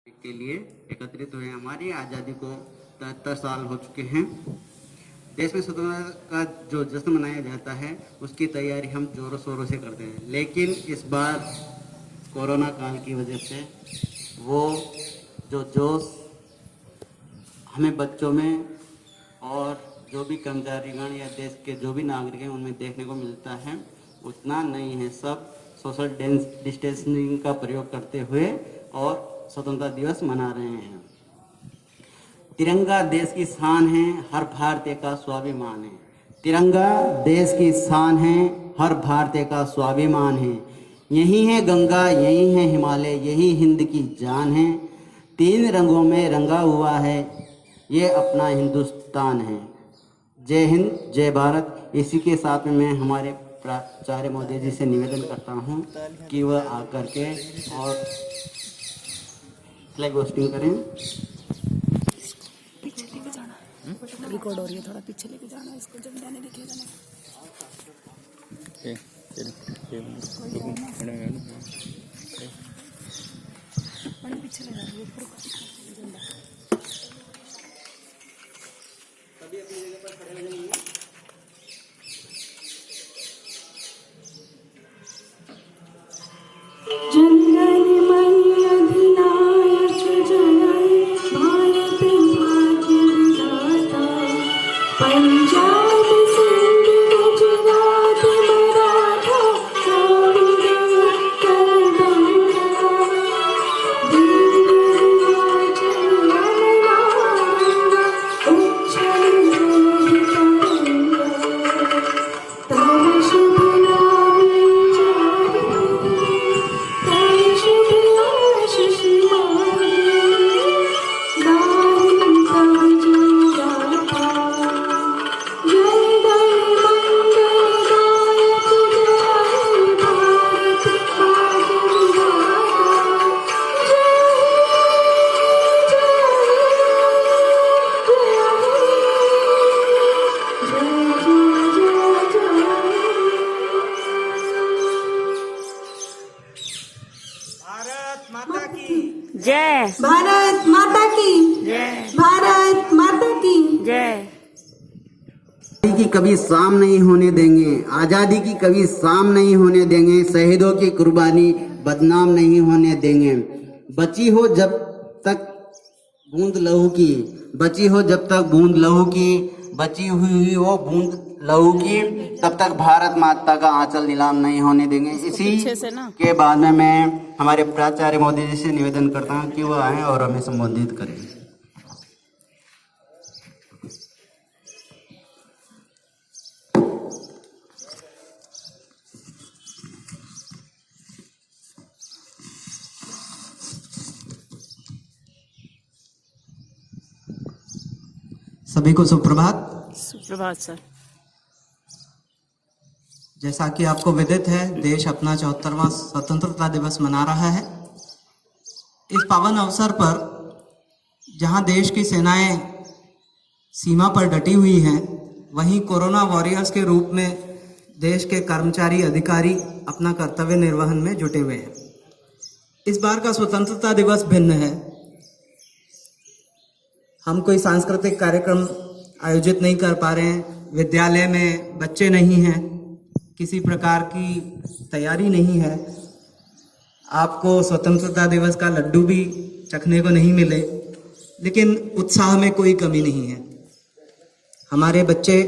के लिए एकत्रित हुए। हमारी आज़ादी को 73 साल हो चुके हैं। देश में स्वतंत्रता का जो जश्न मनाया जाता है उसकी तैयारी हम जोरों शोरों से करते हैं, लेकिन इस बार कोरोना काल की वजह से वो जो जोश हमें बच्चों में और जो भी कर्मचारीगण या देश के जो भी नागरिक हैं उनमें देखने को मिलता है उतना नहीं है। सब सोशल डिस्टेंसिंग का प्रयोग करते हुए और स्वतंत्रता दिवस मना रहे हैं। तिरंगा देश की शान है, हर भारतीय का स्वाभिमान है। तिरंगा देश की शान है, हर भारतीय का स्वाभिमान है। यही है गंगा, यही है हिमालय, यही हिंद की जान है। 3 रंगों में रंगा हुआ है, ये अपना हिंदुस्तान है। जय हिंद, जय भारत। इसी के साथ में मैं हमारे प्राचार्य मोदी जी से निवेदन करता हूँ कि वह आकर के और फ्लैग होस्टिंग करें। पीछे लेके जाना, रिकॉर्ड हो रही है, थोड़ा पीछे लेके जाना इसको, जब जाने दिखेगा ना। पीछे ले जा रही है सभी अपनी जगह पर खड़े हो जाइए। जय भारत माता की जय, भारत माता की जय। आज़ादी की कभी शाम नहीं होने देंगे, आज़ादी की कभी शाम नहीं होने देंगे। शहीदों की कुर्बानी बदनाम नहीं होने देंगे। बची हो जब तक बूंद लहू की, बची हो जब तक बूंद लहू की, बची हुई वो बूंद लहू की, तब तक भारत माता का आंचल नीलाम नहीं होने देंगे। इसी पीछे से ना। के बाद में मैं हमारे प्राचार्य मोदी जी से निवेदन करता हूँ कि वो आए और हमें संबोधित करें। सभी को सुप्रभात। सुप्रभात सर। जैसा कि आपको विदित है, देश अपना 74वां स्वतंत्रता दिवस मना रहा है। इस पावन अवसर पर जहां देश की सेनाएं सीमा पर डटी हुई हैं, वहीं कोरोना वॉरियर्स के रूप में देश के कर्मचारी अधिकारी अपना कर्तव्य निर्वहन में जुटे हुए हैं। इस बार का स्वतंत्रता दिवस भिन्न है। हम कोई सांस्कृतिक कार्यक्रम आयोजित नहीं कर पा रहे हैं, विद्यालय में बच्चे नहीं हैं, किसी प्रकार की तैयारी नहीं है। आपको स्वतंत्रता दिवस का लड्डू भी चखने को नहीं मिले, लेकिन उत्साह में कोई कमी नहीं है। हमारे बच्चे,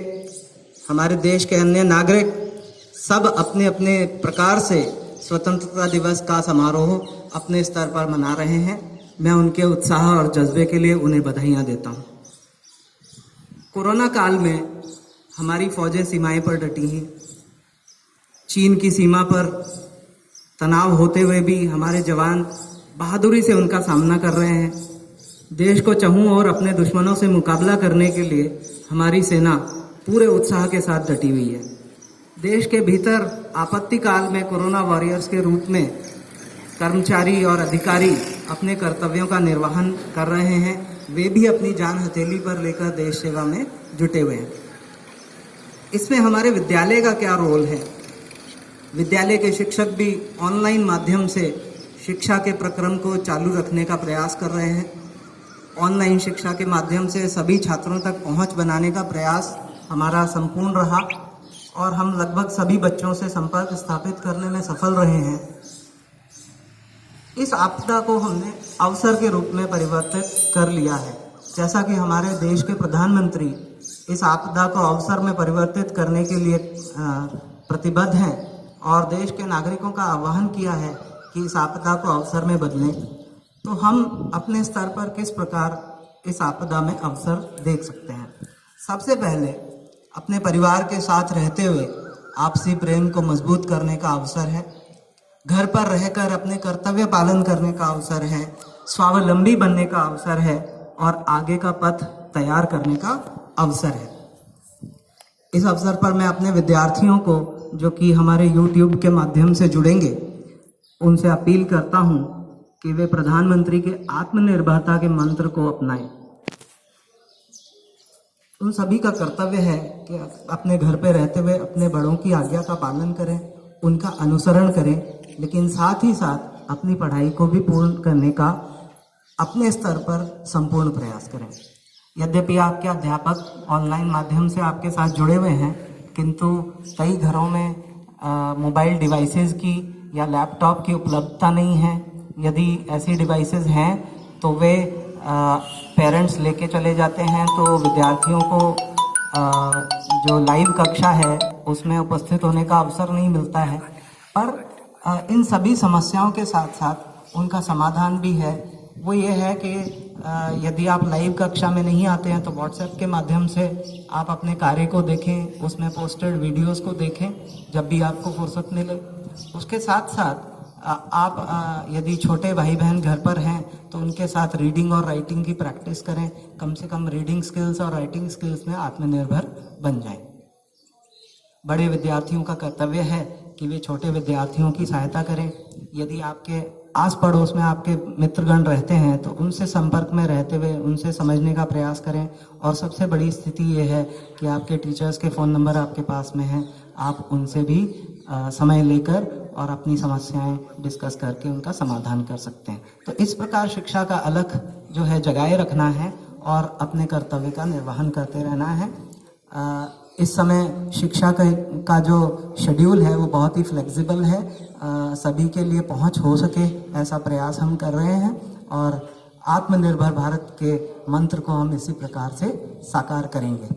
हमारे देश के अन्य नागरिक सब अपने अपने प्रकार से स्वतंत्रता दिवस का समारोह अपने स्तर पर मना रहे हैं। मैं उनके उत्साह और जज्बे के लिए उन्हें बधाइयाँ देता हूँ। कोरोना काल में हमारी फौजें सीमाएं पर डटी हैं। चीन की सीमा पर तनाव होते हुए भी हमारे जवान बहादुरी से उनका सामना कर रहे हैं। देश को चहुं और अपने दुश्मनों से मुकाबला करने के लिए हमारी सेना पूरे उत्साह के साथ डटी हुई है। देश के भीतर आपत्ति काल में कोरोना वॉरियर्स के रूप में कर्मचारी और अधिकारी अपने कर्तव्यों का निर्वहन कर रहे हैं। वे भी अपनी जान हथेली पर लेकर देश सेवा में जुटे हुए हैं। इसमें हमारे विद्यालय का क्या रोल है? विद्यालय के शिक्षक भी ऑनलाइन माध्यम से शिक्षा के प्रक्रम को चालू रखने का प्रयास कर रहे हैं। ऑनलाइन शिक्षा के माध्यम से सभी छात्रों तक पहुंच बनाने का प्रयास हमारा संपूर्ण रहा और हम लगभग सभी बच्चों से संपर्क स्थापित करने में सफल रहे हैं। इस आपदा को हमने अवसर के रूप में परिवर्तित कर लिया है। जैसा कि हमारे देश के प्रधानमंत्री इस आपदा को अवसर में परिवर्तित करने के लिए प्रतिबद्ध हैं और देश के नागरिकों का आह्वान किया है कि इस आपदा को अवसर में बदलें, तो हम अपने स्तर पर किस प्रकार इस आपदा में अवसर देख सकते हैं। सबसे पहले अपने परिवार के साथ रहते हुए आपसी प्रेम को मजबूत करने का अवसर है। घर पर रहकर अपने कर्तव्य पालन करने का अवसर है। स्वावलंबी बनने का अवसर है और आगे का पथ तैयार करने का अवसर है। इस अवसर पर मैं अपने विद्यार्थियों को, जो कि हमारे YouTube के माध्यम से जुड़ेंगे, उनसे अपील करता हूं कि वे प्रधानमंत्री के आत्मनिर्भरता के मंत्र को अपनाएं। उन सभी का कर्तव्य है कि अपने घर पे रहते हुए अपने बड़ों की आज्ञा का पालन करें, उनका अनुसरण करें, लेकिन साथ ही साथ अपनी पढ़ाई को भी पूर्ण करने का अपने स्तर पर संपूर्ण प्रयास करें। यद्यपि आपके अध्यापक ऑनलाइन माध्यम से आपके साथ जुड़े हुए हैं, किंतु कई घरों में मोबाइल डिवाइसेस की या लैपटॉप की उपलब्धता नहीं है। यदि ऐसी डिवाइसेस हैं तो वे पेरेंट्स लेके चले जाते हैं, तो विद्यार्थियों को जो लाइव कक्षा है उसमें उपस्थित होने का अवसर नहीं मिलता है। पर इन सभी समस्याओं के साथ साथ उनका समाधान भी है। वो ये है कि यदि आप लाइव कक्षा में नहीं आते हैं तो व्हाट्सएप के माध्यम से आप अपने कार्य को देखें, उसमें पोस्टेड वीडियोस को देखें जब भी आपको फुर्सत मिले। उसके साथ साथ आप यदि छोटे भाई बहन घर पर हैं तो उनके साथ रीडिंग और राइटिंग की प्रैक्टिस करें। कम से कम रीडिंग स्किल्स और राइटिंग स्किल्स में आत्मनिर्भर बन जाएं। बड़े विद्यार्थियों का कर्तव्य है कि वे छोटे विद्यार्थियों की सहायता करें। यदि आपके आस पड़ोस में आपके मित्रगण रहते हैं तो उनसे संपर्क में रहते हुए उनसे समझने का प्रयास करें। और सबसे बड़ी स्थिति ये है कि आपके टीचर्स के फ़ोन नंबर आपके पास में हैं, आप उनसे भी समय लेकर और अपनी समस्याएं डिस्कस करके उनका समाधान कर सकते हैं। तो इस प्रकार शिक्षा का अलख जो है जगाए रखना है और अपने कर्तव्य का निर्वहन करते रहना है। इस समय शिक्षा का जो शेड्यूल है वो बहुत ही फ्लेक्सिबल है। सभी के लिए पहुंच हो सके ऐसा प्रयास हम कर रहे हैं और आत्मनिर्भर भारत के मंत्र को हम इसी प्रकार से साकार करेंगे।